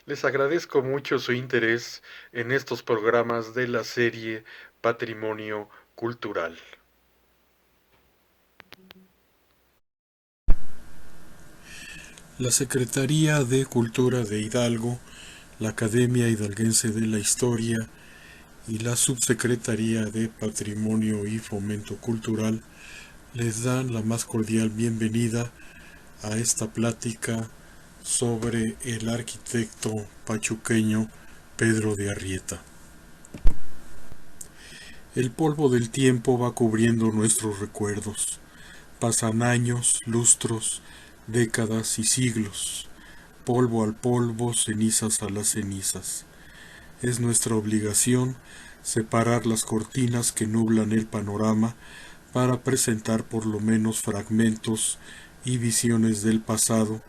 Les agradezco mucho su interés en estos programas de la serie Patrimonio Cultural. La Secretaría de Cultura de Hidalgo, la Academia Hidalguense de la Historia y la Subsecretaría de Patrimonio y Fomento Cultural les dan la más cordial bienvenida a esta plática sobre el arquitecto pachuqueño Pedro de Arrieta. El polvo del tiempo va cubriendo nuestros recuerdos. Pasan años, lustros, décadas y siglos. Polvo al polvo, cenizas a las cenizas. Es nuestra obligación separar las cortinas que nublan el panorama para presentar por lo menos fragmentos y visiones del pasado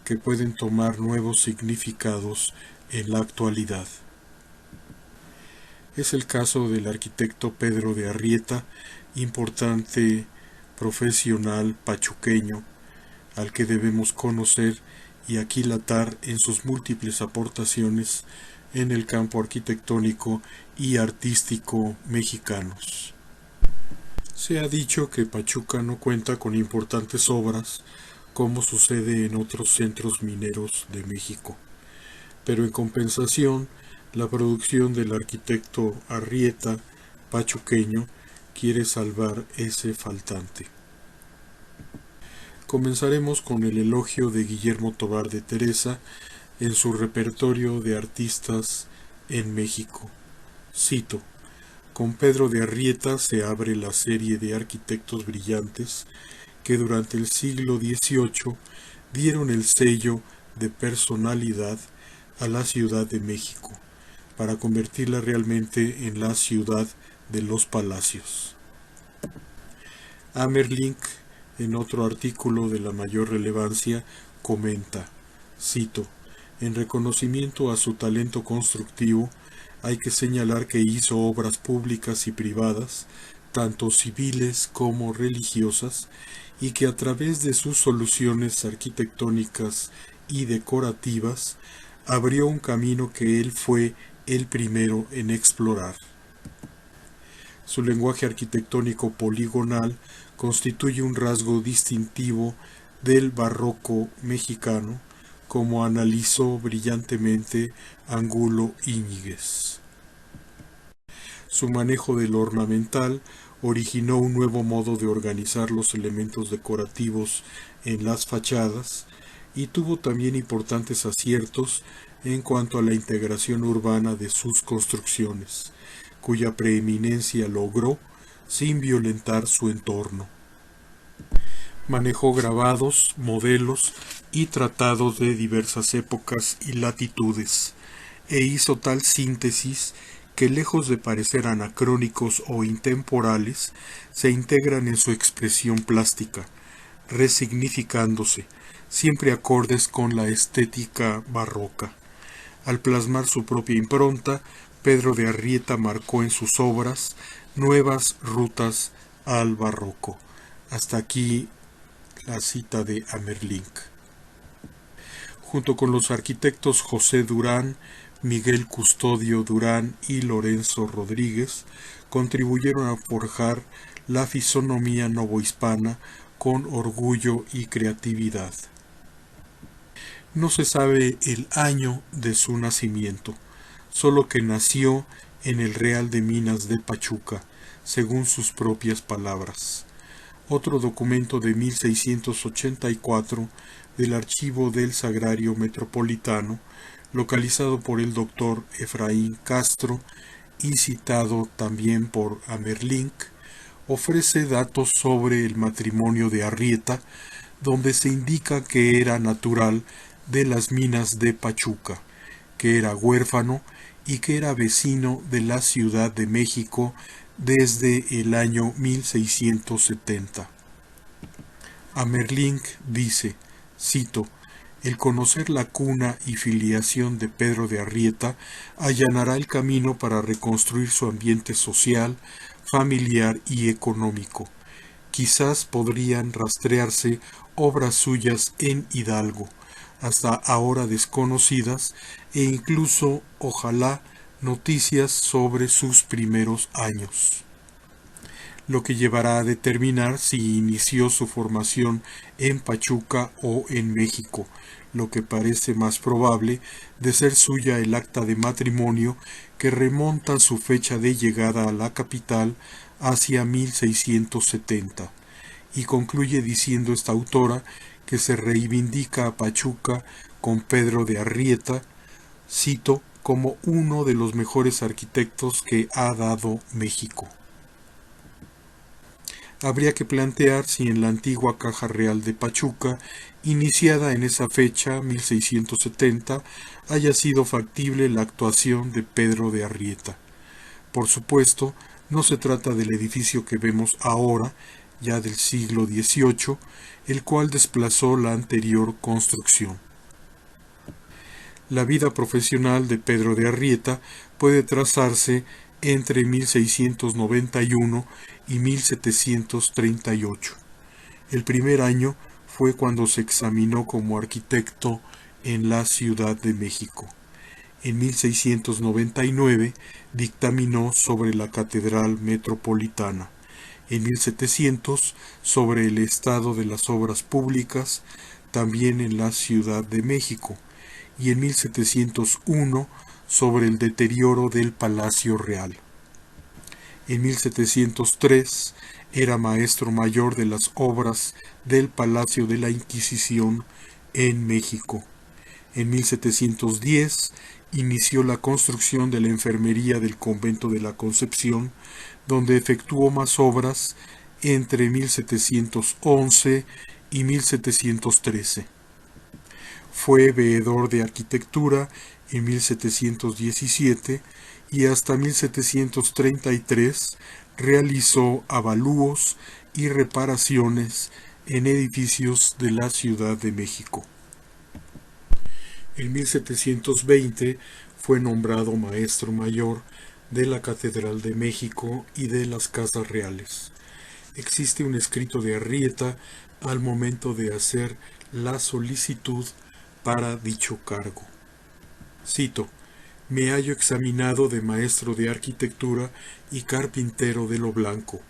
que pueden tomar nuevos significados en la actualidad. Es el caso del arquitecto Pedro de Arrieta, importante profesional pachuqueño, al que debemos conocer y aquilatar en sus múltiples aportaciones en el campo arquitectónico y artístico mexicanos. Se ha dicho que Pachuca no cuenta con importantes obras, como sucede en otros centros mineros de México, pero en compensación, la producción del arquitecto Arrieta, pachuqueño, quiere salvar ese faltante. Comenzaremos con el elogio de Guillermo Tovar de Teresa en su repertorio de artistas en México. Cito: con Pedro de Arrieta se abre la serie de arquitectos brillantes que durante el siglo XVIII dieron el sello de personalidad a la Ciudad de México, para convertirla realmente en la ciudad de los palacios. Amerlink, en otro artículo de la mayor relevancia, comenta, cito: en reconocimiento a su talento constructivo, hay que señalar que hizo obras públicas y privadas, tanto civiles como religiosas, y que a través de sus soluciones arquitectónicas y decorativas abrió un camino que él fue el primero en explorar. Su lenguaje arquitectónico poligonal constituye un rasgo distintivo del barroco mexicano, como analizó brillantemente Angulo Íñiguez. Su manejo de lo ornamental originó un nuevo modo de organizar los elementos decorativos en las fachadas y tuvo también importantes aciertos en cuanto a la integración urbana de sus construcciones, cuya preeminencia logró sin violentar su entorno. Manejó grabados, modelos y tratados de diversas épocas y latitudes, e hizo tal síntesis que, lejos de parecer anacrónicos o intemporales, se integran en su expresión plástica, resignificándose, siempre acordes con la estética barroca. Al plasmar su propia impronta, Pedro de Arrieta marcó en sus obras nuevas rutas al barroco. Hasta aquí la cita de Amerlink. Junto con los arquitectos José Durán, Miguel Custodio Durán y Lorenzo Rodríguez, contribuyeron a forjar la fisonomía novohispana con orgullo y creatividad. No se sabe el año de su nacimiento, solo que nació en el Real de Minas de Pachuca, según sus propias palabras. Otro documento de 1684 del Archivo del Sagrario Metropolitano, localizado por el doctor Efraín Castro y citado también por Amerlink, ofrece datos sobre el matrimonio de Arrieta, donde se indica que era natural de las minas de Pachuca, que era huérfano y que era vecino de la Ciudad de México desde el año 1670. Amerlink dice, cito: el conocer la cuna y filiación de Pedro de Arrieta allanará el camino para reconstruir su ambiente social, familiar y económico. Quizás podrían rastrearse obras suyas en Hidalgo, hasta ahora desconocidas, e incluso, ojalá, noticias sobre sus primeros años, lo que llevará a determinar si inició su formación en Pachuca o en México, lo que parece más probable de ser suya el acta de matrimonio que remonta su fecha de llegada a la capital hacia 1670, y concluye diciendo esta autora que se reivindica a Pachuca con Pedro de Arrieta, cito, como uno de los mejores arquitectos que ha dado México. Habría que plantear si en la antigua Caja Real de Pachuca, iniciada en esa fecha, 1670, haya sido factible la actuación de Pedro de Arrieta. Por supuesto, no se trata del edificio que vemos ahora, ya del siglo XVIII, el cual desplazó la anterior construcción. La vida profesional de Pedro de Arrieta puede trazarse entre 1691 y 1738. El primer año fue cuando se examinó como arquitecto en la Ciudad de México. En 1699 dictaminó sobre la Catedral Metropolitana. En 1700 sobre el estado de las obras públicas, también en la Ciudad de México, y en 1701 sobre el deterioro del Palacio Real. En 1703 era maestro mayor de las obras del Palacio de la Inquisición en México. En 1710 inició la construcción de la enfermería del convento de la Concepción, donde efectuó más obras entre 1711 y 1713. Fue veedor de arquitectura en 1717 y hasta 1733 realizó avalúos y reparaciones en edificios de la Ciudad de México. En 1720 fue nombrado maestro mayor de la Catedral de México y de las Casas Reales. Existe un escrito de Arrieta al momento de hacer la solicitud para dicho cargo. Cito: me hallo examinado de maestro de arquitectura y carpintero de lo blanco,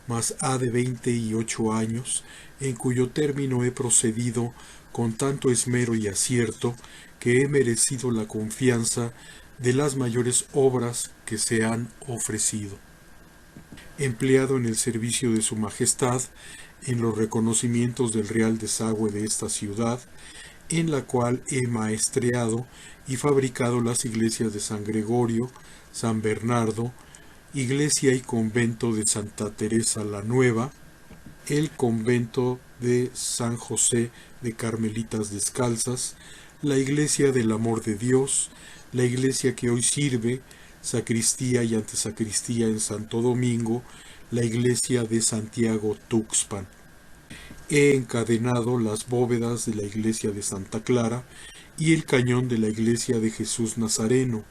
mas ha de 28 años, en cuyo término he procedido con tanto esmero y acierto que he merecido la confianza de las mayores obras que se han ofrecido. Empleado en el servicio de su Majestad, en los reconocimientos del Real Desagüe de esta ciudad, en la cual he maestreado y fabricado las iglesias de San Gregorio, San Bernardo, iglesia y convento de Santa Teresa la Nueva, el convento de San José de Carmelitas Descalzas, la iglesia del Amor de Dios, la iglesia que hoy sirve, sacristía y antesacristía en Santo Domingo, la iglesia de Santiago Tuxpan. He encadenado las bóvedas de la iglesia de Santa Clara y el cañón de la iglesia de Jesús Nazareno.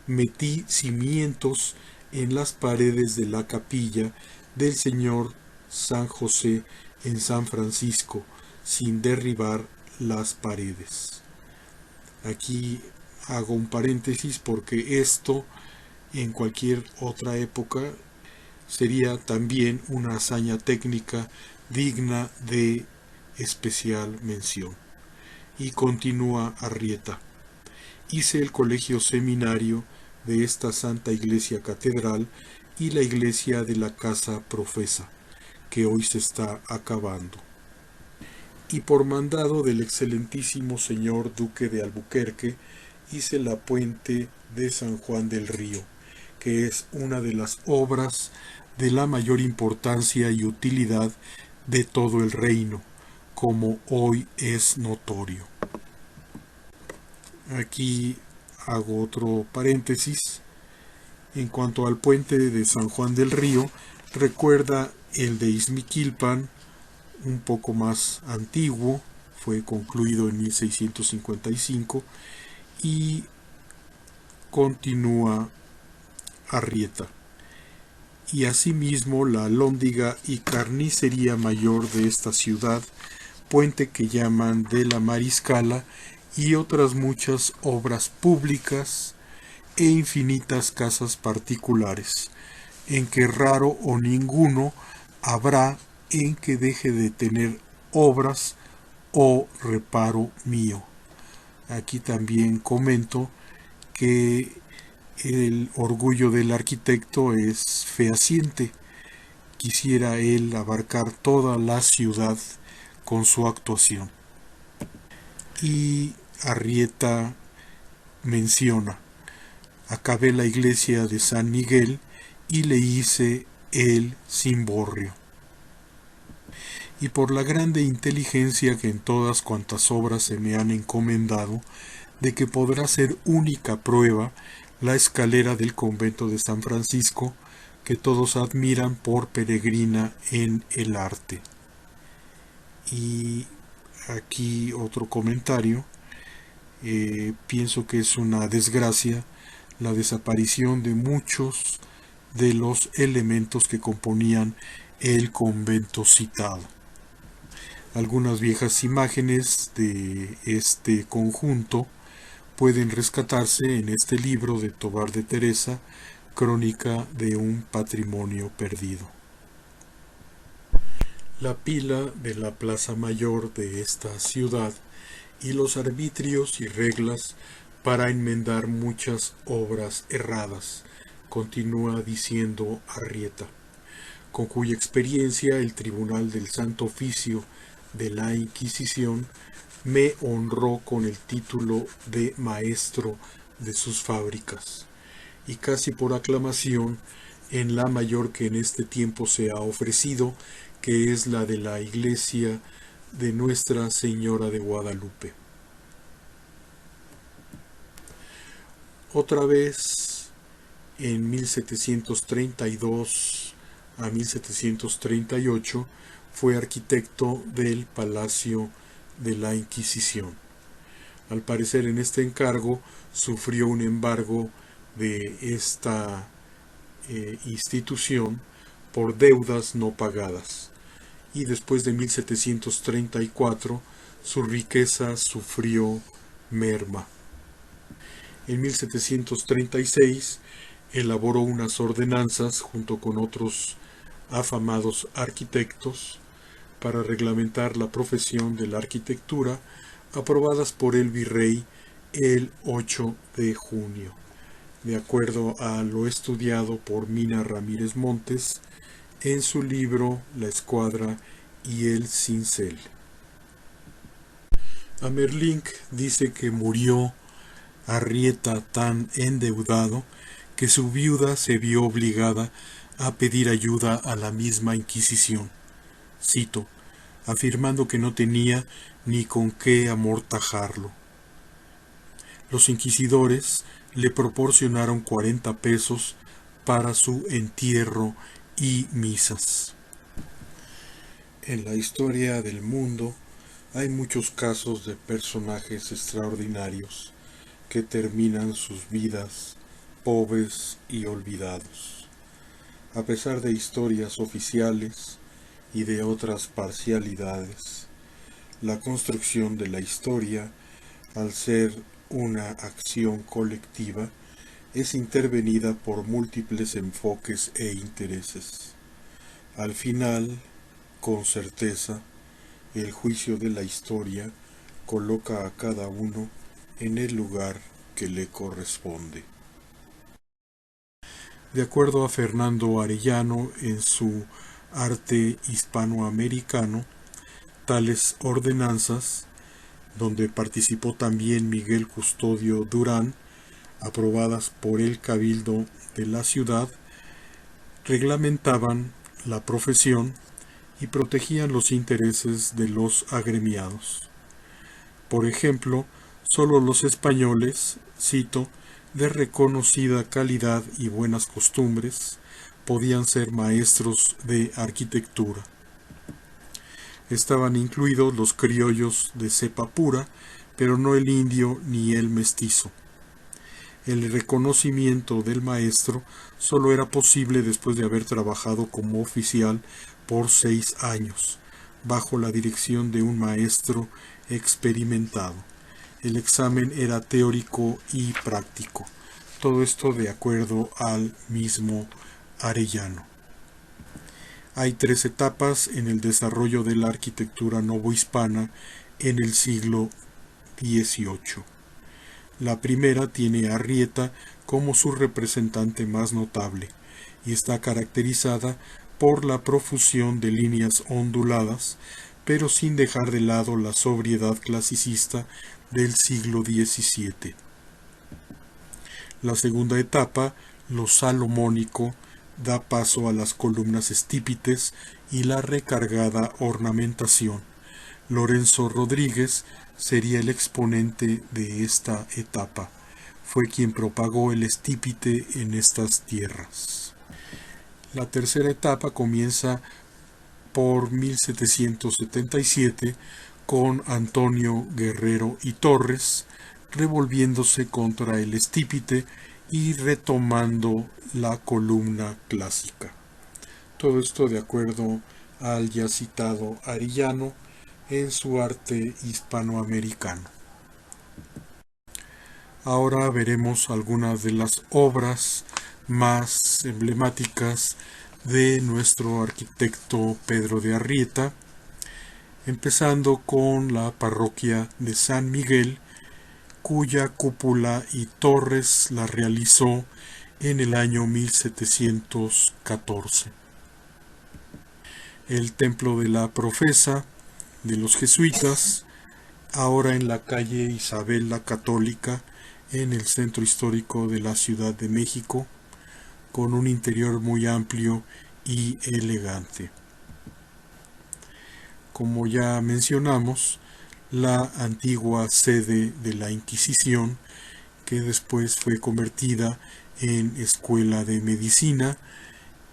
Metí cimientos en las paredes de la capilla del Señor San José en San Francisco, sin derribar las paredes. Aquí hago un paréntesis porque esto en cualquier otra época sería también una hazaña técnica digna de especial mención. Y continúa Arrieta: hice el colegio seminario de esta Santa Iglesia Catedral y la iglesia de la Casa Profesa, que hoy se está acabando. Y por mandado del excelentísimo señor Duque de Albuquerque, hice la puente de San Juan del Río, que es una de las obras de la mayor importancia y utilidad de todo el reino, como hoy es notorio. Aquí hago otro paréntesis. En cuanto al puente de San Juan del Río, recuerda el de Izmiquilpan, un poco más antiguo, fue concluido en 1655, y continúa Arrieta. Y asimismo la alhóndiga y carnicería mayor de esta ciudad, puente que llaman de la Mariscala, y otras muchas obras públicas e infinitas casas particulares, en que raro o ninguno habrá en que deje de tener obras o reparo mío. Aquí también comento que el orgullo del arquitecto es fehaciente. Quisiera él abarcar toda la ciudad con su actuación. Y Arrieta menciona: acabé la iglesia de San Miguel y le hice el cimborrio. Y por la grande inteligencia que en todas cuantas obras se me han encomendado, de que podrá ser única prueba la escalera del convento de San Francisco, que todos admiran por peregrina en el arte. Y aquí otro comentario. Pienso que es una desgracia la desaparición de muchos de los elementos que componían el convento citado. Algunas viejas imágenes de este conjunto pueden rescatarse en este libro de Tobar de Teresa, Crónica de un patrimonio perdido. La pila de la plaza mayor de esta ciudad y los arbitrios y reglas para enmendar muchas obras erradas, continúa diciendo Arrieta, con cuya experiencia el Tribunal del Santo Oficio de la Inquisición me honró con el título de maestro de sus fábricas, y casi por aclamación en la mayor que en este tiempo se ha ofrecido, que es la de la iglesia de Nuestra Señora de Guadalupe. Otra vez, en 1732 a 1738, fue arquitecto del Palacio de la Inquisición. Al parecer, en este encargo sufrió un embargo de esta institución por deudas no pagadas, y después de 1734 su riqueza sufrió merma. En 1736 elaboró unas ordenanzas junto con otros afamados arquitectos para reglamentar la profesión de la arquitectura, aprobadas por el virrey el 8 de junio, de acuerdo a lo estudiado por Mina Ramírez Montes en su libro La escuadra y el cincel. Amerlinck dice que murió Arrieta tan endeudado que su viuda se vio obligada a pedir ayuda a la misma Inquisición. Cito, afirmando que no tenía ni con qué amortajarlo. Los inquisidores le proporcionaron 40 pesos para su entierro y misas. En la historia del mundo hay muchos casos de personajes extraordinarios que terminan sus vidas pobres y olvidados. A pesar de historias oficiales y de otras parcialidades, la construcción de la historia, al ser una acción colectiva, es intervenida por múltiples enfoques e intereses. Al final, con certeza, el juicio de la historia coloca a cada uno en el lugar que le corresponde. De acuerdo a Fernando Arellano en su Arte Hispanoamericano, tales ordenanzas, donde participó también Miguel Custodio Durán, aprobadas por el Cabildo de la ciudad, reglamentaban la profesión y protegían los intereses de los agremiados. Por ejemplo, sólo los españoles, cito, de reconocida calidad y buenas costumbres, podían ser maestros de arquitectura. Estaban incluidos los criollos de cepa pura, pero no el indio ni el mestizo. El reconocimiento del maestro solo era posible después de haber trabajado como oficial por 6 años, bajo la dirección de un maestro experimentado. el examen era teórico y práctico. Todo esto de acuerdo al mismo Arellano. Hay 3 etapas en el desarrollo de la arquitectura novohispana en el siglo XVIII. La primera tiene a Arrieta como su representante más notable y está caracterizada por la profusión de líneas onduladas, pero sin dejar de lado la sobriedad clasicista del siglo XVII. La segunda etapa, lo salomónico, da paso a las columnas estípites y la recargada ornamentación. Lorenzo Rodríguez sería el exponente de esta etapa. Fue quien propagó el estípite en estas tierras. La tercera etapa comienza por 1777 con Antonio Guerrero y Torres, revolviéndose contra el estípite y retomando la columna clásica. Todo esto de acuerdo al ya citado Arellano en su arte hispanoamericano. Ahora veremos algunas de las obras más emblemáticas de nuestro arquitecto Pedro de Arrieta, empezando con la parroquia de San Miguel, cuya cúpula y torres la realizó en el año 1714. El templo de la Profesa de los jesuitas, ahora en la calle Isabel la Católica, en el centro histórico de la Ciudad de México, con un interior muy amplio y elegante. Como ya mencionamos, la antigua sede de la Inquisición, que después fue convertida en escuela de medicina,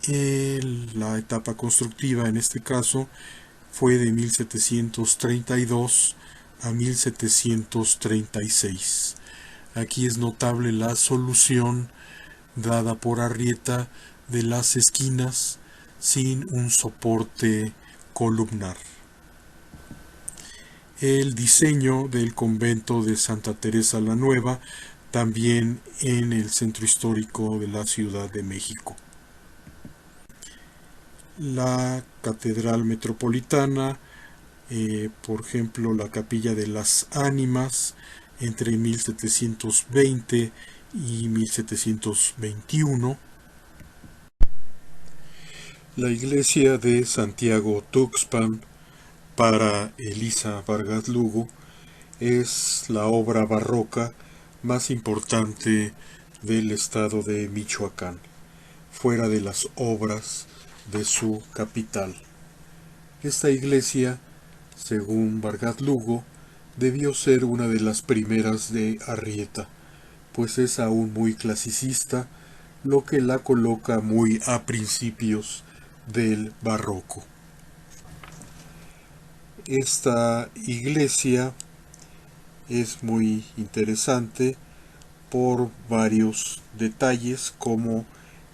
la etapa constructiva en este caso fue de 1732 a 1736. Aquí es notable la solución dada por Arrieta de las esquinas sin un soporte columnar. El diseño del convento de Santa Teresa la Nueva, también en el centro histórico de la Ciudad de México. La Catedral Metropolitana, por ejemplo la Capilla de las Ánimas, entre 1720 y 1721. La iglesia de Santiago Tuxpan para Elisa Vargas Lugo es la obra barroca más importante del estado de Michoacán, fuera de las obras de su capital. Esta iglesia, según Vargas Lugo, debió ser una de las primeras de Arrieta, pues es aún muy clasicista, lo que la coloca muy a principios del barroco. Esta iglesia es muy interesante por varios detalles, como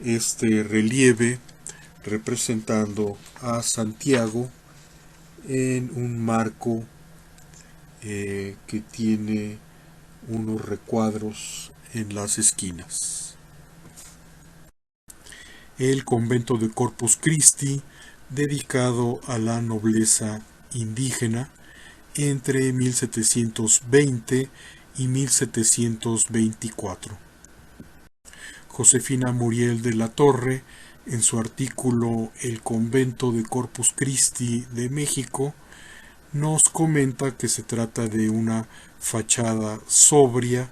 este relieve representando a Santiago en un marco que tiene unos recuadros en las esquinas. El convento de Corpus Christi, dedicado a la nobleza indígena entre 1720 y 1724. Josefina Muriel de la Torre, en su artículo El convento de Corpus Christi de México, nos comenta que se trata de una fachada sobria,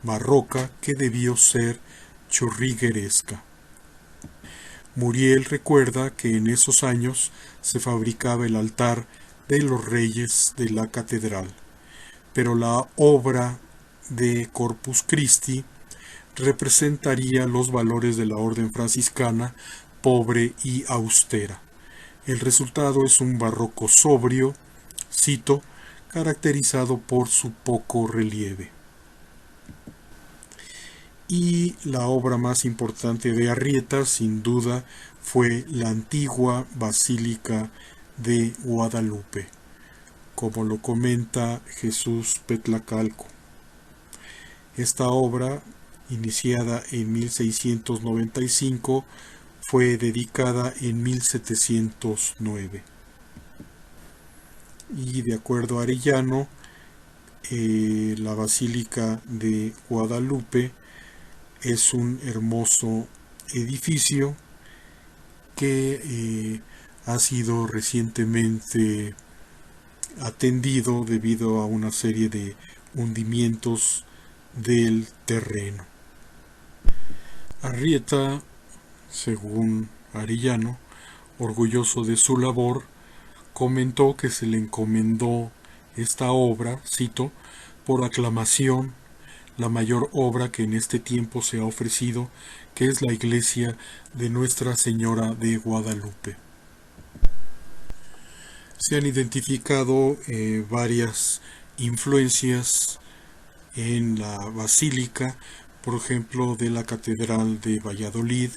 barroca, que debió ser churrigueresca. Muriel recuerda que en esos años se fabricaba el altar de los reyes de la catedral, pero la obra de Corpus Christi representaría los valores de la orden franciscana, pobre y austera. El resultado es un barroco sobrio, cito, caracterizado por su poco relieve. Y la obra más importante de Arrieta, sin duda, fue la antigua Basílica de Guadalupe, como lo comenta Jesús Petlacalco. Esta obra, iniciada en 1695, fue dedicada en 1709. Y de acuerdo a Arellano, la Basílica de Guadalupe es un hermoso edificio que ha sido recientemente atendido debido a una serie de hundimientos del terreno. Arrieta, según Arellano, orgulloso de su labor, comentó que se le encomendó esta obra, cito, por aclamación, la mayor obra que en este tiempo se ha ofrecido, que es la iglesia de Nuestra Señora de Guadalupe. Se han identificado varias influencias en la basílica, por ejemplo, de la Catedral de Valladolid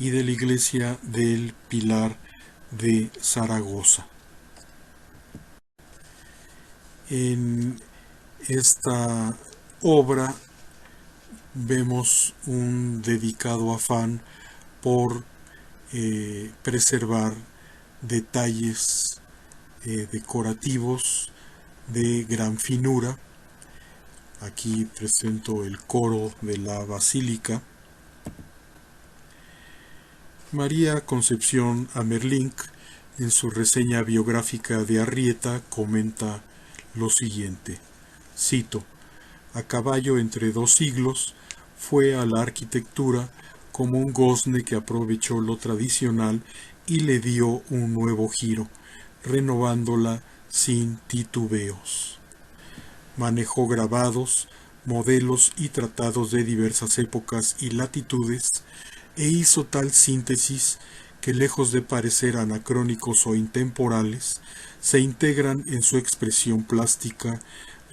y de la Iglesia del Pilar de Zaragoza. En esta obra vemos un dedicado afán por preservar detalles decorativos de gran finura. Aquí presento el coro de la basílica. María Concepción Amerlink, en su reseña biográfica de Arrieta, comenta lo siguiente, cito, a caballo entre dos siglos, fue a la arquitectura como un gozne que aprovechó lo tradicional y le dio un nuevo giro, renovándola sin titubeos. Manejó grabados, modelos y tratados de diversas épocas y latitudes, e hizo tal síntesis que, lejos de parecer anacrónicos o intemporales, se integran en su expresión plástica,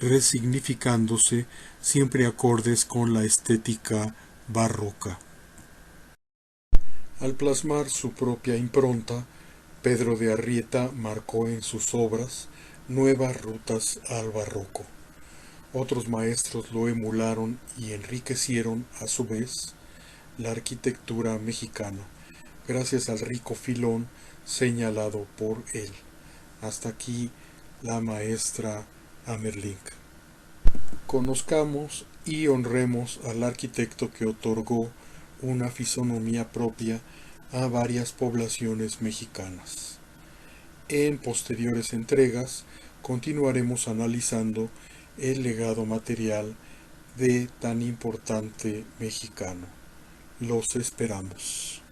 resignificándose siempre acordes con la estética barroca. Al plasmar su propia impronta, Pedro de Arrieta marcó en sus obras nuevas rutas al barroco. Otros maestros lo emularon y enriquecieron, a su vez, la arquitectura mexicana, gracias al rico filón señalado por él. Hasta aquí la maestra Amerlink. Conozcamos y honremos al arquitecto que otorgó una fisonomía propia a varias poblaciones mexicanas. En posteriores entregas continuaremos analizando el legado material de tan importante mexicano. Los esperamos.